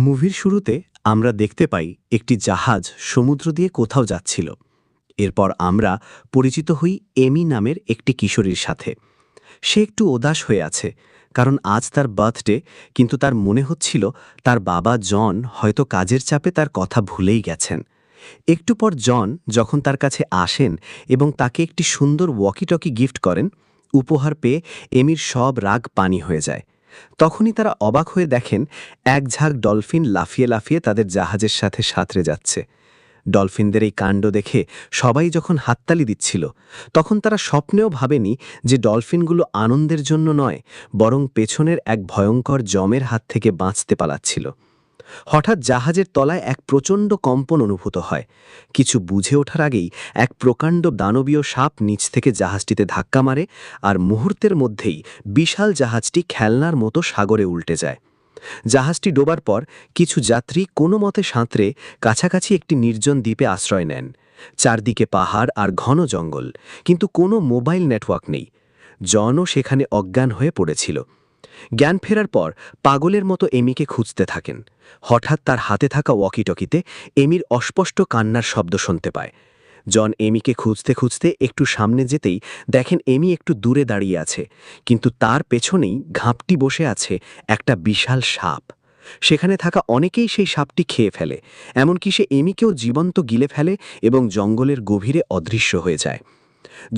মুভির শুরুতে আমরা দেখতে পাই একটি জাহাজ সমুদ্র দিয়ে কোথাও যাচ্ছিল। এরপর আমরা পরিচিত হই এমি নামের একটি কিশোরীর সাথে। সে একটু উদাস হয়ে আছে, কারণ আজ তার বার্থডে, কিন্তু তার মনে হচ্ছিল তার বাবা জন হয়তো কাজের চাপে তার কথা ভুলেই গেছেন। একটু পর জন যখন তার কাছে আসেন এবং তাকে একটি সুন্দর ওয়াকিটকি গিফট করেন, উপহার পেয়ে এমির সব রাগ পানি হয়ে যায়। তখনই তারা অবাক হয়ে দেখেন এক ঝাঁক ডলফিন লাফিয়ে লাফিয়ে তাদের জাহাজের সাথে সাঁতরে যাচ্ছে। ডলফিনদের এই কাণ্ড দেখে সবাই যখন হাততালি দিচ্ছিল, তখন তারা স্বপ্নেও ভাবেনি যে ডলফিনগুলো আনন্দের জন্য নয়, বরং পেছনের এক ভয়ঙ্কর জমের হাত থেকে বাঁচতে পালাচ্ছিল। হঠাৎ জাহাজের তলায় এক প্রচণ্ড কম্পন অনুভূত হয়। কিছু বুঝে ওঠার আগেই এক প্রকাণ্ড দানবীয় সাপ নিচ থেকে জাহাজটিতে ধাক্কা মারে, আর মুহূর্তের মধ্যেই বিশাল জাহাজটি খেলনার মতো সাগরে উল্টে যায়। জাহাজটি ডোবার পর কিছু যাত্রী কোনো মতে সাঁতরে কাছাকাছি একটি নির্জন দ্বীপে আশ্রয় নেন। চারদিকে পাহাড় আর ঘন জঙ্গল, কিন্তু কোনো মোবাইল নেটওয়ার্ক নেই। জনও সেখানে অজ্ঞান হয়ে পড়েছিল। জ্ঞান ফেরার পর পাগলের মতো এমিকে খুঁজতে থাকেন। হঠাৎ তার হাতে থাকা ওয়াকিটকিতে এমির অস্পষ্ট কান্নার শব্দ শুনতে পায়। জন এমিকে খুঁজতে খুঁজতে একটু সামনে যেতেই দেখেন এমি একটু দূরে দাঁড়িয়ে আছে, কিন্তু তার পেছনেই ঘাপটি বসে আছে একটা বিশাল সাপ। সেখানে থাকা অনেকেই সেই সাপটি খেয়ে ফেলে, এমনকি সে এমিকেও জীবন্ত গিলে ফেলে এবং জঙ্গলের গভীরে অদৃশ্য হয়ে যায়।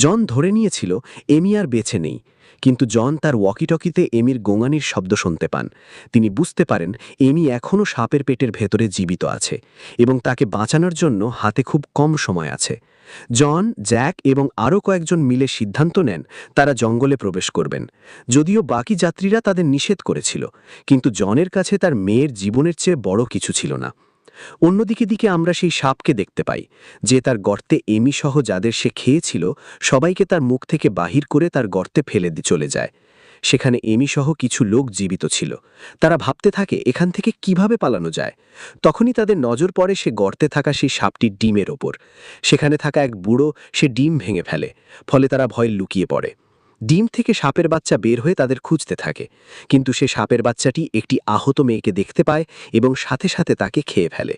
জন ধরে নিয়েছিল এমি আর বেঁচে নেই, কিন্তু জন তার ওয়াকিটকিতে এমির গোঙানির শব্দ শুনতে পান। তিনি বুঝতে পারেন এমি এখনও সাপের পেটের ভেতরে জীবিত আছে এবং তাকে বাঁচানোর জন্য হাতে খুব কম সময় আছে। জন, জ্যাক এবং আরও কয়েকজন মিলে সিদ্ধান্ত নেন তারা জঙ্গলে প্রবেশ করবেন। যদিও বাকি যাত্রীরা তাদের নিষেধ করেছিল, কিন্তু জনের কাছে তার মেয়ের জীবনের চেয়ে বড় কিছু ছিল না। অন্যদিকে আমরা সেই সাপকে দেখতে পাই, যে তার গর্তে এমি সহ যাদের সে খেয়েছিল সবাইকে তার মুখ থেকে বাহির করে তার গর্তে ফেলে চলে যায়। সেখানে এমি সহ কিছু লোক জীবিত ছিল। তারা ভাবতে থাকে এখান থেকে কিভাবে পালানো যায়। তখনই তাদের নজর পড়ে সে গর্তে থাকা সেই সাপটির ডিমের ওপর। সেখানে থাকা এক বুড়ো সে ডিম ভেঙে ফেলে, ফলে তারা ভয়ে লুকিয়ে পড়ে। ডিম থেকে সাপের বাচ্চা বের হয়ে তাদের খুঁজতে থাকে, কিন্তু সে সাপের বাচ্চাটি একটি আহত মেয়েকে দেখতে পায় এবং সাথে সাথে তাকে খেয়ে ফেলে।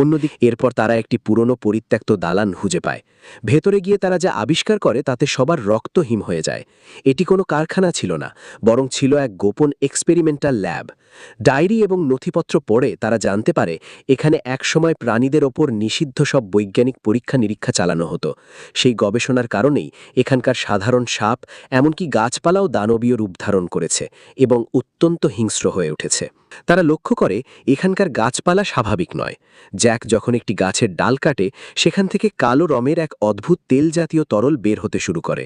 অন্যদিকে এরপর তারা একটি পুরনো পরিত্যক্ত দালান খুঁজে পায়। ভেতরে গিয়ে তারা যা আবিষ্কার করে তাতে সবার রক্ত হিম হয়ে যায়। এটি কোনো কারখানা ছিল না, বরং ছিল এক গোপন এক্সপেরিমেন্টাল ল্যাব। ডায়েরি এবং নথিপত্র পড়ে তারা জানতে পারে এখানে একসময় প্রাণীদের ওপর নিষিদ্ধ সব বৈজ্ঞানিক পরীক্ষা নিরীক্ষা চালানো হতো। সেই গবেষণার কারণেই এখানকার সাধারণ সাপ, এমনকি গাছপালাও দানবীয় রূপ ধারণ করেছে এবং অত্যন্ত হিংস্র হয়ে উঠেছে। তারা লক্ষ্য করে এখানকার গাছপালা স্বাভাবিক নয়। জ্যাক যখন একটি গাছের ডাল কাটে, সেখান থেকে কালো রমের এক অদ্ভুত তেল জাতীয় তরল বের হতে শুরু করে।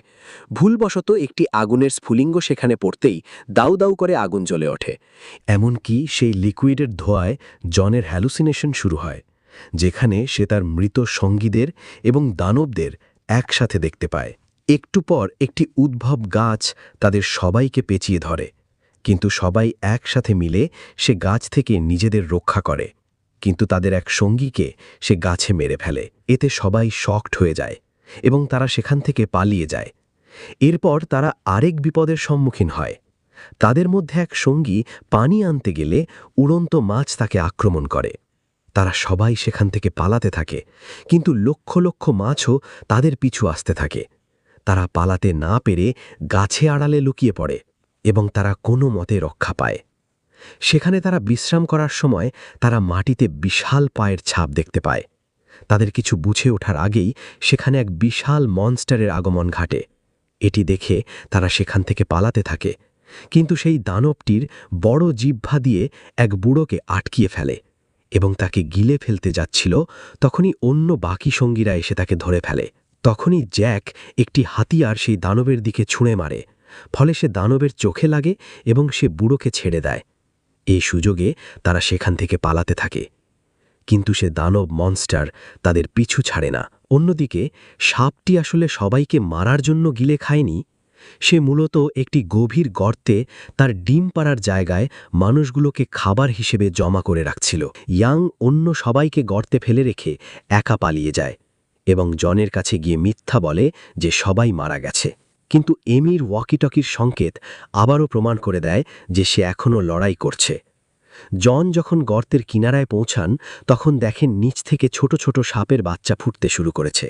ভুলবশত একটি আগুনের স্ফুলিঙ্গ সেখানে পড়তেই দাউ দাউ করে আগুন জ্বলে ওঠে। এমনকি সেই লিকুইডের ধোঁয়ায় জনের হ্যালুসিনেশন শুরু হয়, যেখানে সে তার মৃত সঙ্গীদের এবং দানবদের একসাথে দেখতে পায়। একটু পর একটি উদ্ভব গাছ তাদের সবাইকে পেঁচিয়ে ধরে, কিন্তু সবাই একসাথে মিলে সে গাছ থেকে নিজেদের রক্ষা করে। কিন্তু তাদের এক সঙ্গীকে সে গাছে মেরে ফেলে। এতে সবাই শকড হয়ে যায় এবং তারা সেখান থেকে পালিয়ে যায়। এরপর তারা আরেক বিপদের সম্মুখীন হয়। তাদের মধ্যে এক সঙ্গী পানি আনতে গেলে উড়ন্ত মাছ তাকে আক্রমণ করে। তারা সবাই সেখান থেকে পালাতে থাকে, কিন্তু লক্ষ লক্ষ মাছও তাদের পিছু আসতে থাকে। তারা পালাতে না পেরে গাছে আড়ালে লুকিয়ে পড়ে এবং তারা কোনো মতে রক্ষা পায়। সেখানে তারা বিশ্রাম করার সময় তারা মাটিতে বিশাল পায়ের ছাপ দেখতে পায়। তাদের কিছু বুঝে ওঠার আগেই সেখানে এক বিশাল মনস্টারের আগমন ঘটে। এটি দেখে তারা সেখান থেকে পালাতে থাকে, কিন্তু সেই দানবটির বড় জিহ্বা দিয়ে এক বুড়োকে আটকিয়ে ফেলে এবং তাকে গিলে ফেলতে যাচ্ছিল। তখনই অন্য বাকি সঙ্গীরা এসে তাকে ধরে ফেলে। তখনই জ্যাক একটি হাতিয়ার সেই দানবের দিকে ছুঁড়ে মারে, ফলে সে দানবের চোখে লাগে এবং সে বুড়োকে ছেড়ে দেয়। এই সুযোগে তারা সেখান থেকে পালাতে থাকে, কিন্তু সে দানব মনস্টার তাদের পিছু ছাড়ে না। অন্যদিকে সাপটি আসলে সবাইকে মারার জন্য গিলে খায়নি। সে মূলত একটি গভীর গর্তে তার ডিম পাড়ার জায়গায় মানুষগুলোকে খাবার হিসেবে জমা করে রাখছিল। ইয়াং অন্য সবাইকে গর্তে ফেলে রেখে একা পালিয়ে যায় এবং জনের কাছে গিয়ে মিথ্যা বলে যে সবাই মারা গেছে। কিন্তু এমির ওয়াকিটকির সংকেত আবারও প্রমাণ করে দেয় যে সে এখনও লড়াই করছে। জন যখন গর্তের কিনারায় পৌঁছান তখন দেখেন নিচ থেকে ছোট ছোট সাপের বাচ্চা ফুটতে শুরু করেছে।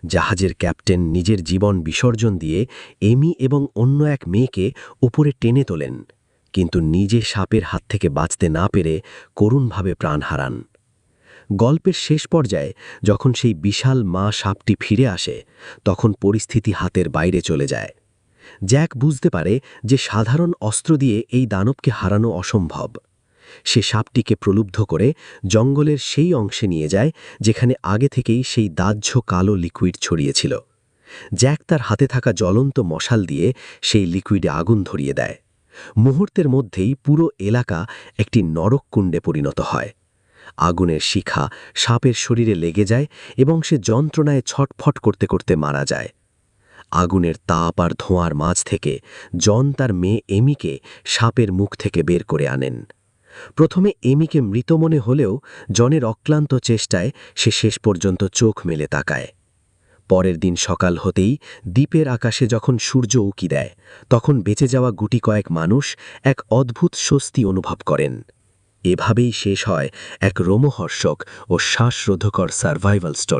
জাহাজের ক্যাপ্টেন নিজের জীবন বিসর্জন দিয়ে এমি এবং অন্য এক মেয়েকে উপরে টেনে তোলেন, কিন্তু নিজে সাপের হাত থেকে বাঁচতে না পেরে করুণভাবে প্রাণ হারান। গল্পের শেষ পর্যায়ে যখন সেই বিশাল মা সাপটি ফিরে আসে, তখন পরিস্থিতি হাতের বাইরে চলে যায়। জ্যাক বুঝতে পারে যে সাধারণ অস্ত্র দিয়ে এই দানবকে হারানো অসম্ভব। সে সাপটিকে প্রলুব্ধ করে জঙ্গলের সেই অংশে নিয়ে যায় যেখানে আগে থেকেই সেই দাহ্য কালো লিকুইড ছড়িয়েছিল। জ্যাক তার হাতে থাকা জ্বলন্ত মশাল দিয়ে সেই লিকুইডে আগুন ধরিয়ে দেয়। মুহূর্তের মধ্যেই পুরো এলাকা একটি নরককুণ্ডে পরিণত হয়। আগুনের শিখা সাপের শরীরে লেগে যায় এবং সে যন্ত্রণায় ছটফট করতে করতে মারা যায়। আগুনের তাপ আর ধোঁয়ার মাঝ থেকে জন তার মেয়ে এমিকে সাপের মুখ থেকে বের করে আনেন। প্রথমে এমিকে মৃত মনে হলেও জনের অক্লান্ত চেষ্টায় সে শেষ পর্যন্ত চোখ মেলে তাকায়। পরের দিন সকাল হতেই দ্বীপের আকাশে যখন সূর্য উঁকি দেয়, তখন বেঁচে যাওয়া গুটি কয়েক মানুষ এক অদ্ভুত স্বস্তি অনুভব করেন। এভাবেই শেষ হয় এক রোমহর্ষক ও শ্বাসরোধকর সার্ভাইভাল স্টোরি।